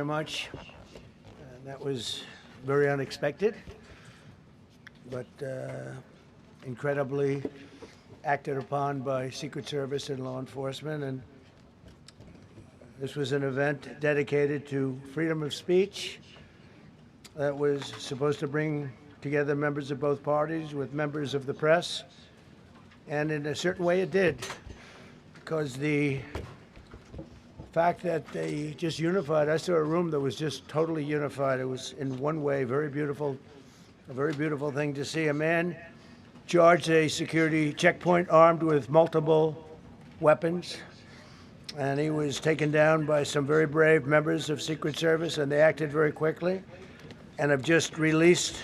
much. That was very unexpected, but incredibly acted upon by Secret Service and law enforcement. And this was an event dedicated to freedom of speech that was supposed to bring together members of both parties with members of the press. And in a certain way it did, because the fact that they just unified, I saw a room that was just totally unified. It was in one way very beautiful, a very beautiful thing to see. A man charged a security checkpoint armed with multiple weapons, and he was taken down by some very brave members of Secret Service, and they acted very quickly and have just released,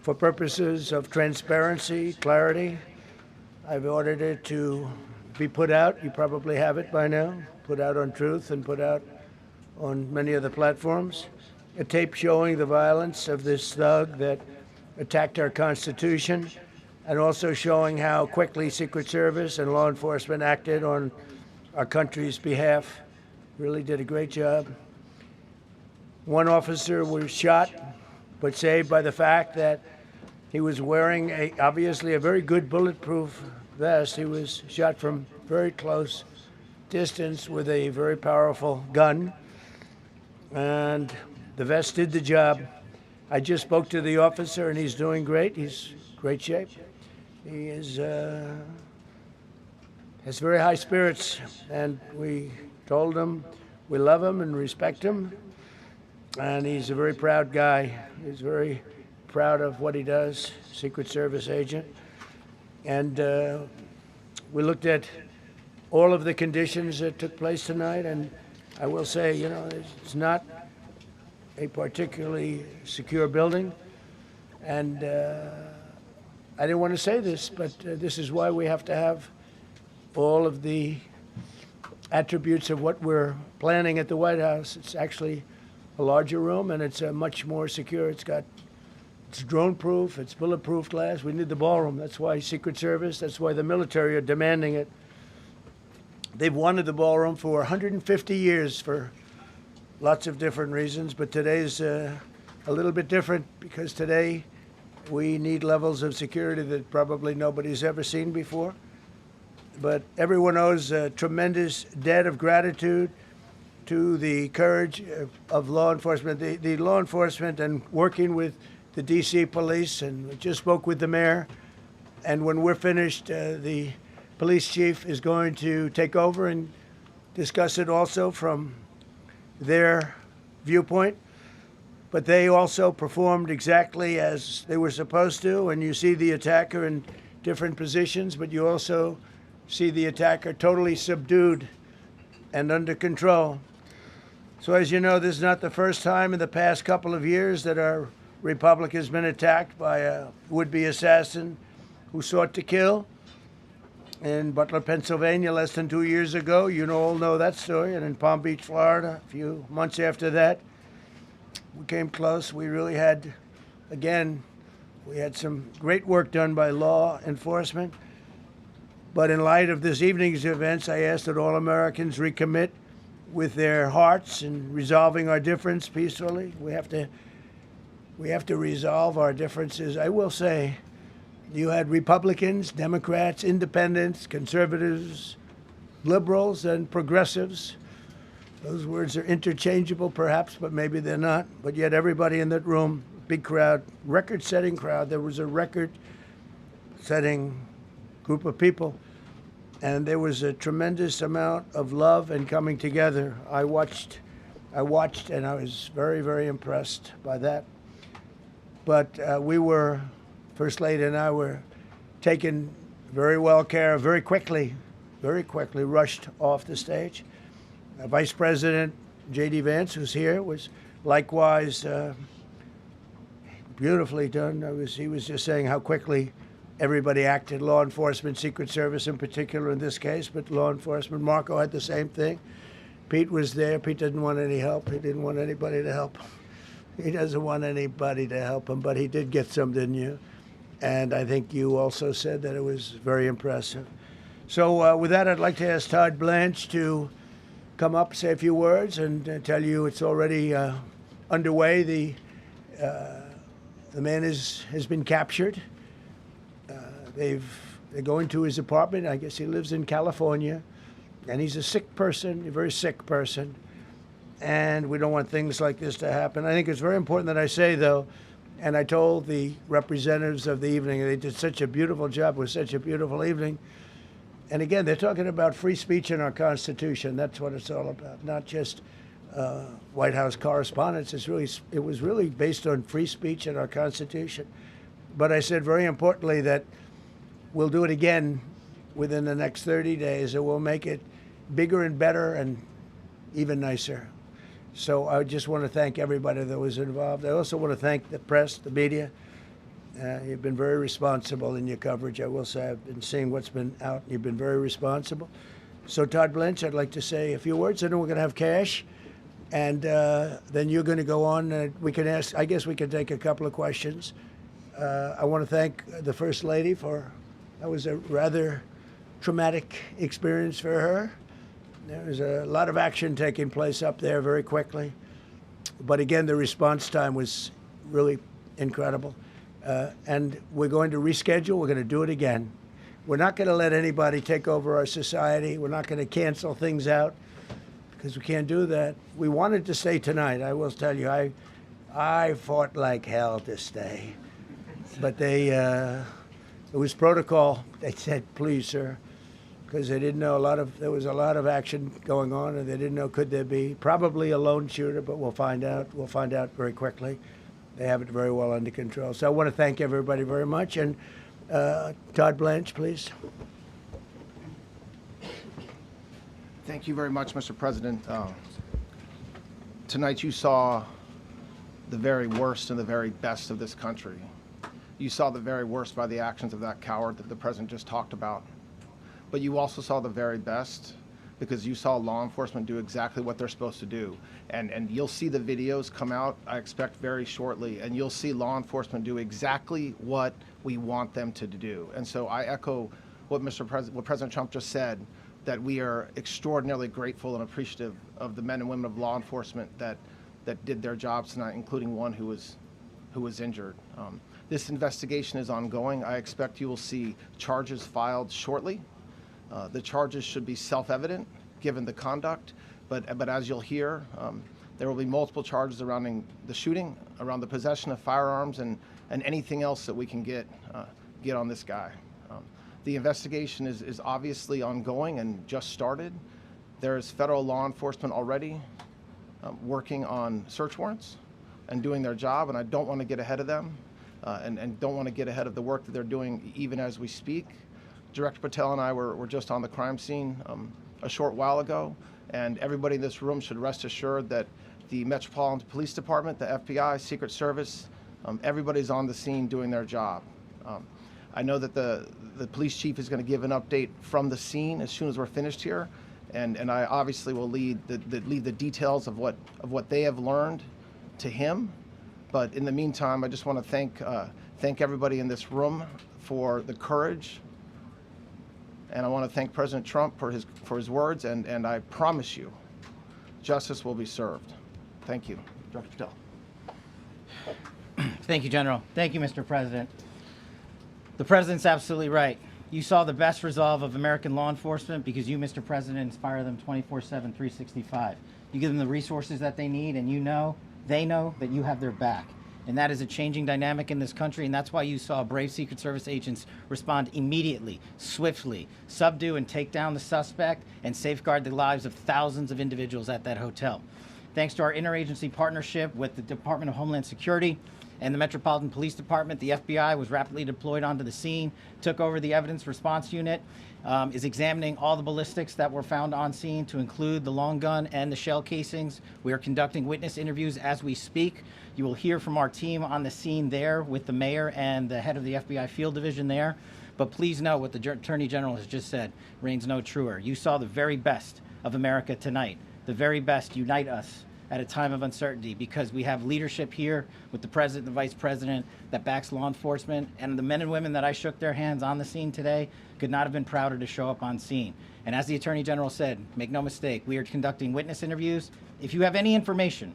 for purposes of transparency, clarity, I've ordered it to be put out. You probably have it by now, put out on Truth and put out on many other platforms. A tape showing the violence of this thug that attacked our Constitution, and also showing how quickly Secret Service and law enforcement acted on our country's behalf. Really did a great job. One officer was shot, but saved by the fact that he was wearing obviously a very good bulletproof vest. He was shot from very close distance with a very powerful gun, and the vest did the job. I just spoke to the officer, and he's doing great. He's in great shape. He is has very high spirits, and we told him we love him and respect him, and he's a very proud guy. He's very proud of what he does, Secret Service agent. And we looked at all of the conditions that took place tonight, and I will say, you know, it's not a particularly secure building, and I didn't want to say this, but this is why we have to have all of the attributes of what we're planning at the White House. It's actually a larger room, and it's much more secure. It's drone-proof, it's bulletproof glass. We need the ballroom. That's why Secret Service, that's why the military are demanding it. They've wanted the ballroom for 150 years for lots of different reasons, but today's a little bit different, because today we need levels of security that probably nobody's ever seen before. But everyone owes a tremendous debt of gratitude to the courage of law enforcement, the law enforcement, and working with the D.C. police, and we just spoke with the mayor. And when we're finished, the police chief is going to take over and discuss it also from their viewpoint. But they also performed exactly as they were supposed to, and you see the attacker in different positions, but you also see the attacker totally subdued and under control. So as you know, this is not the first time in the past couple of years that our republic has been attacked by a would-be assassin who sought to kill. In Butler, Pennsylvania, less than 2 years ago, you all know that story, and in Palm Beach, Florida, a few months after that, we came close. We really had, again, we had some great work done by law enforcement. But in light of this evening's events, I asked that all Americans recommit with their hearts in resolving our difference peacefully. We have to resolve our differences. I will say, you had Republicans, Democrats, independents, conservatives, liberals, and progressives. Those words are interchangeable, perhaps, but maybe they're not. But yet everybody in that room, big crowd, record-setting crowd. There was a record-setting group of people, and there was a tremendous amount of love and coming together. I watched, and I was very, very impressed by that. But we were, First Lady and I were taken very well care of, very quickly rushed off the stage. Vice President J.D. Vance, who's here, was likewise beautifully done. He was just saying how quickly everybody acted, law enforcement, Secret Service in particular in this case, but law enforcement. Marco had the same thing. Pete was there. Pete didn't want any help. He didn't want anybody to help him. He doesn't want anybody to help him, but he did get some, didn't you? And I think you also said that it was very impressive. So with that, I'd like to ask Todd Blanche to come up, say a few words, and tell you it's already underway. The man has been captured. They're going to his apartment. I guess he lives in California, and he's a sick person, a very sick person. And we don't want things like this to happen. I think it's very important that I say, though, and I told the representatives of the evening, they did such a beautiful job. It was such a beautiful evening. And again, they're talking about free speech in our Constitution. That's what it's all about, not just White House Correspondents. It was really based on free speech in our Constitution. But I said very importantly that we'll do it again within the next 30 days, and we'll make it bigger and better and even nicer. So I just want to thank everybody that was involved. I also want to thank the press, the media. You've been very responsible in your coverage. I will say I've been seeing what's been out, and you've been very responsible. So Todd Blanche, I'd like to say a few words, and then we're going to have Kash, and then you're going to go on. We can ask, I guess we can take a couple of questions. I want to thank the First Lady that was a rather traumatic experience for her. There was a lot of action taking place up there very quickly. But again, the response time was really incredible. And we're going to reschedule. We're going to do it again. We're not going to let anybody take over our society. We're not going to cancel things out because we can't do that. We wanted to stay tonight. I will tell you, I fought like hell to stay. But it was protocol. They said, please, sir, because they didn't know there was a lot of action going on, and they didn't know could there be probably a lone shooter, but we'll find out. We'll find out very quickly. They have it very well under control. So I want to thank everybody very much. And Todd Blanche, please. Thank you very much, Mr. President. Tonight you saw the very worst and the very best of this country. You saw the very worst by the actions of that coward that the president just talked about. But you also saw the very best because you saw law enforcement do exactly what they're supposed to do. And you'll see the videos come out, I expect, very shortly, and you'll see law enforcement do exactly what we want them to do. And so I echo what President Trump just said, that we are extraordinarily grateful and appreciative of the men and women of law enforcement that did their jobs tonight, including one who was injured. This investigation is ongoing. I expect you will see charges filed shortly. The charges should be self-evident given the conduct, but as you'll hear, there will be multiple charges surrounding the shooting, around the possession of firearms, and anything else that we can get on this guy. The investigation is obviously ongoing and just started. There is federal law enforcement already working on search warrants and doing their job, and I don't want to get ahead of them and don't want to get ahead of the work that they're doing even as we speak. Director Patel and I were just on the crime scene a short while ago, and everybody in this room should rest assured that the Metropolitan Police Department, the FBI, Secret Service, everybody's on the scene doing their job. I know that the police chief is going to give an update from the scene as soon as we're finished here, and I obviously will lead the details of what they have learned to him. But in the meantime, I just want to thank everybody in this room for the courage. And I want to thank President Trump for his words, and I promise you, justice will be served. Thank you. Dr. Patel. Thank you, General. Thank you, Mr. President. The President's absolutely right. You saw the best resolve of American law enforcement because you, Mr. President, inspire them 24/7, 365. You give them the resources that they need, and they know that you have their back. And that is a changing dynamic in this country, and that's why you saw brave Secret Service agents respond immediately, swiftly, subdue and take down the suspect, and safeguard the lives of thousands of individuals at that hotel. Thanks to our interagency partnership with the Department of Homeland Security and the Metropolitan Police Department, the FBI was rapidly deployed onto the scene, took over the evidence response unit, is examining all the ballistics that were found on scene to include the long gun and the shell casings. We are conducting witness interviews as we speak. You will hear from our team on the scene there with the mayor and the head of the FBI field division there. But please know what the Attorney General has just said reigns no truer. You saw the very best of America tonight. The very best unite us at a time of uncertainty, because we have leadership here with the President and the Vice President that backs law enforcement, and the men and women that I shook their hands on the scene today could not have been prouder to show up on scene. And as the Attorney General said, make no mistake, we are conducting witness interviews. If you have any information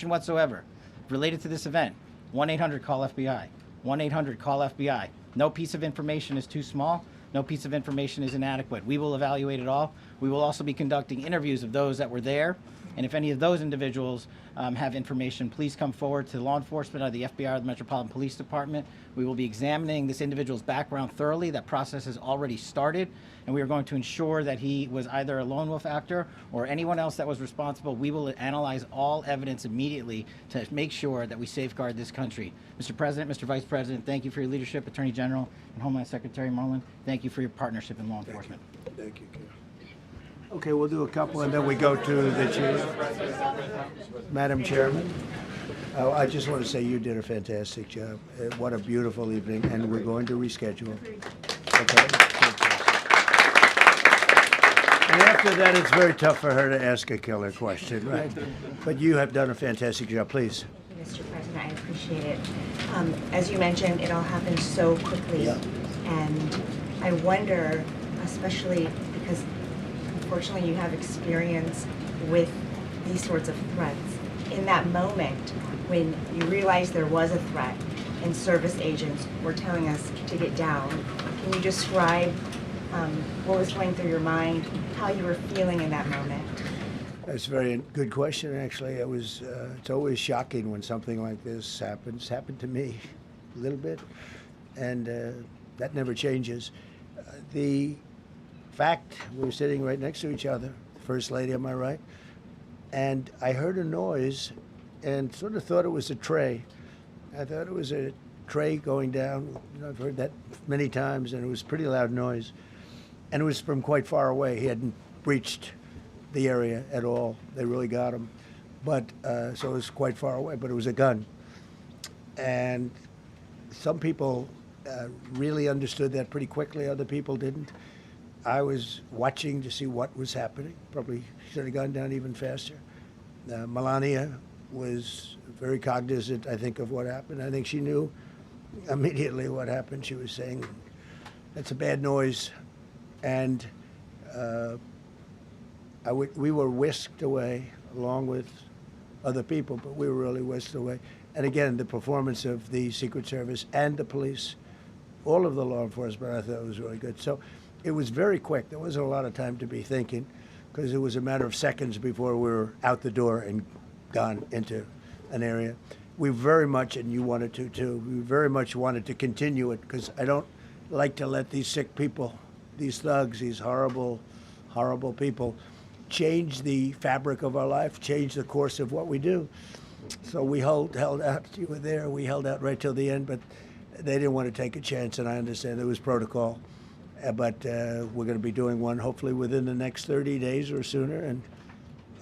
whatsoever related to this event, 1-800-CALL-FBI. 1-800-CALL-FBI. No piece of information is too small. No piece of information is inadequate. We will evaluate it all. We will also be conducting interviews of those that were there. And if any of those individuals have information, please come forward to law enforcement or the FBI or the Metropolitan Police Department. We will be examining this individual's background thoroughly. That process has already started, and we are going to ensure that he was either a lone wolf actor or anyone else that was responsible. We will analyze all evidence immediately to make sure that we safeguard this country. Mr. President, Mr. Vice President, thank you for your leadership. Attorney General and Homeland Secretary Marlin, thank you for your partnership in law enforcement. Thank you, Kash. Okay, we'll do a couple and then we go to the chief. Madam Chairman, I just want to say you did a fantastic job. What a beautiful evening, and we're going to reschedule. Okay? And after that, it's very tough for her to ask a killer question, right? But you have done a fantastic job. Please. Mr. President, I appreciate it. As you mentioned, it all happened so quickly. Yeah. And I wonder, especially because unfortunately you have experience with these sorts of threats, in that moment when you realized there was a threat and service agents were telling us to get down, can you describe what was going through your mind, how you were feeling in that moment? That's a very good question, actually. It's always shocking when something like this happens. It's happened to me a little bit, and that never changes. The fact, we were sitting right next to each other, First Lady on my right, and I heard a noise and sort of thought it was a tray. I thought it was a tray going down. You know, I've heard that many times, and it was a pretty loud noise. And it was from quite far away. He hadn't breached the area at all. They really got him. But, so it was quite far away, but it was a gun. And some people really understood that pretty quickly, other people didn't. I was watching to see what was happening. Probably should have gone down even faster. Melania was very cognizant, I think, of what happened. I think she knew immediately what happened. She was saying, that's a bad noise. And we were whisked away along with other people, but we were really whisked away. And again, the performance of the Secret Service and the police, all of the law enforcement, I thought was really good. So it was very quick. There wasn't a lot of time to be thinking, because it was a matter of seconds before we were out the door and gone into an area. We very much, and you wanted to too, we very much wanted to continue it, because I don't like to let these sick people, these thugs, these horrible, horrible people, change the fabric of our life, change the course of what we do. So we held out. You were there. We held out right till the end, but they didn't want to take a chance, and I understand there was protocol. But we're going to be doing one hopefully within the next 30 days or sooner, and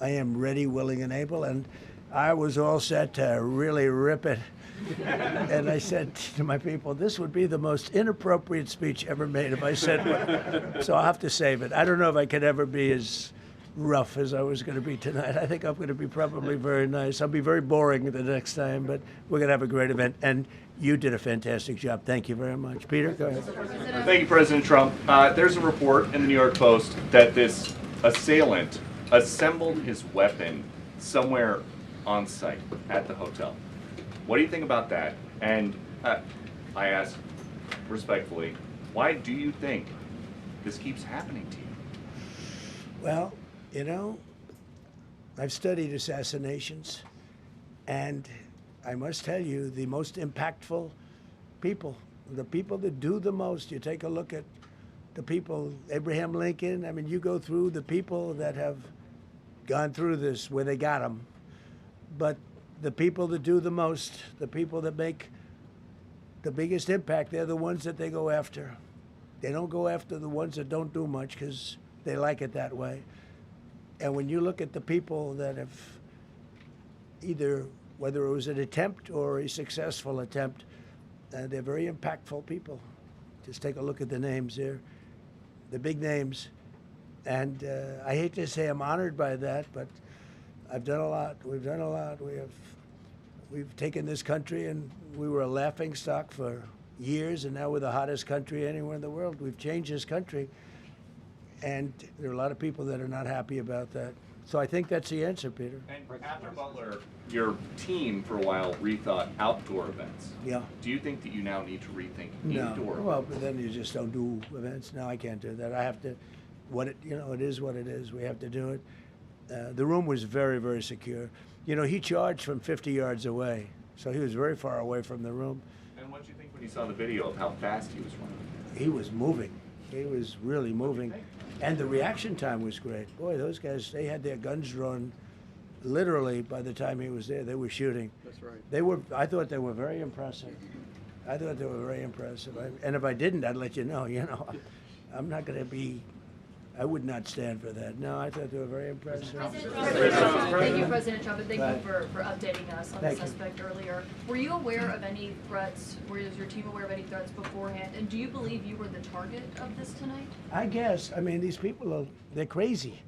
I am ready, willing, and able. And I was all set to really rip it. And I said to my people, this would be the most inappropriate speech ever made if I said what. So I'll have to save it. I don't know if I could ever be as rough as I was going to be tonight. I think I'm going to be probably very nice. I'll be very boring the next time, but we're going to have a great event. And you did a fantastic job. Thank you very much. Peter, go ahead. Thank you, President Trump. There's a report in the New York Post that this assailant assembled his weapon somewhere on site at the hotel. What do you think about that? And I ask respectfully, why do you think this keeps happening to you? Well, you know, I've studied assassinations, and I must tell you, the most impactful people, the people that do the most, you take a look at the people, Abraham Lincoln, I mean, you go through the people that have gone through this, where they got them. But the people that do the most, the people that make the biggest impact, they're the ones that they go after. They don't go after the ones that don't do much, because they like it that way. And when you look at the people that have either, whether it was an attempt or a successful attempt, they're very impactful people. Just take a look at the names there, the big names. And I hate to say I'm honored by that, but I've done a lot. We've done a lot. We've taken this country, and we were a laughing stock for years, and now we're the hottest country anywhere in the world. We've changed this country. And there are a lot of people that are not happy about that. So I think that's the answer, Peter. And after Butler, your team for a while rethought outdoor events. Yeah. Do you think that you now need to rethink No. indoor Well, events? but then you just don't do events. No, I can't do that. I have to, it is what it is. We have to do it. The room was very, very secure. He charged from 50 yards away, so he was very far away from the room. And what did you think when you saw the video of how fast he was running? He was moving. He was really moving. And the reaction time was great. Boy, those guys, they had their guns drawn literally by the time he was there. They were shooting. That's right. I thought they were very impressive. And if I didn't, I'd let you know, I'm not going to be, I would not stand for that. No, I thought they were very impressive. Thank you, President Trump, and thank Right. you for updating us on Thank the you. suspect earlier. Were you aware of any threats? Was your team aware of any threats beforehand? And do you believe you were the target of this tonight? I guess. I mean, these people they're crazy.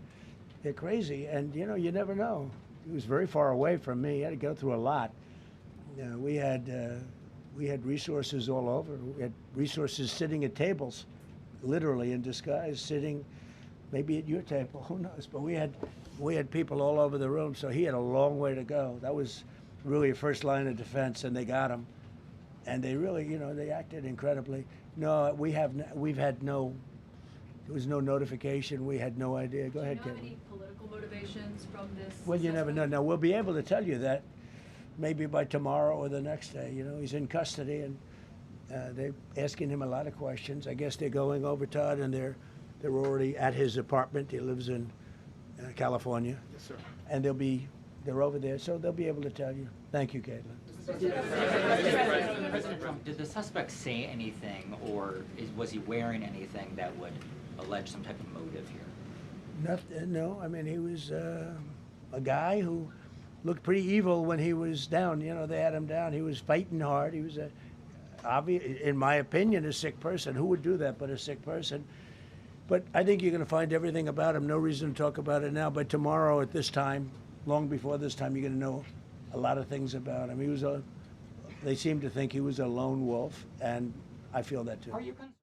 They're crazy. And, you never know. He was very far away from me. He had to go through a lot. We had resources all over. We had resources sitting at tables, literally in disguise, sitting maybe at your table, who knows? But we had people all over the room, so he had a long way to go. That was really a first line of defense, and they got him. And they really, they acted incredibly. No, there was no notification. We had no idea. Go ahead, Do you know Kevin. any political motivations from this? Well, you never know. suspect? Now, we'll be able to tell you that maybe by tomorrow or the next day. He's in custody, and they're asking him a lot of questions. I guess they're going over, Todd, and they're already at his apartment. He lives in California. Yes, sir. And they're over there, so they'll be able to tell you. Thank you, Caitlin. President Trump, did the suspect say anything, or was he wearing anything that would allege some type of motive here? Nothing, no, I mean, he was a guy who looked pretty evil when he was down. They had him down. He was fighting hard. He was in my opinion, a sick person. Who would do that but a sick person? But I think you're going to find everything about him. No reason to talk about it now. But tomorrow at this time, long before this time, you're going to know a lot of things about him. They seem to think he was a lone wolf, and I feel that too. Are you concerned?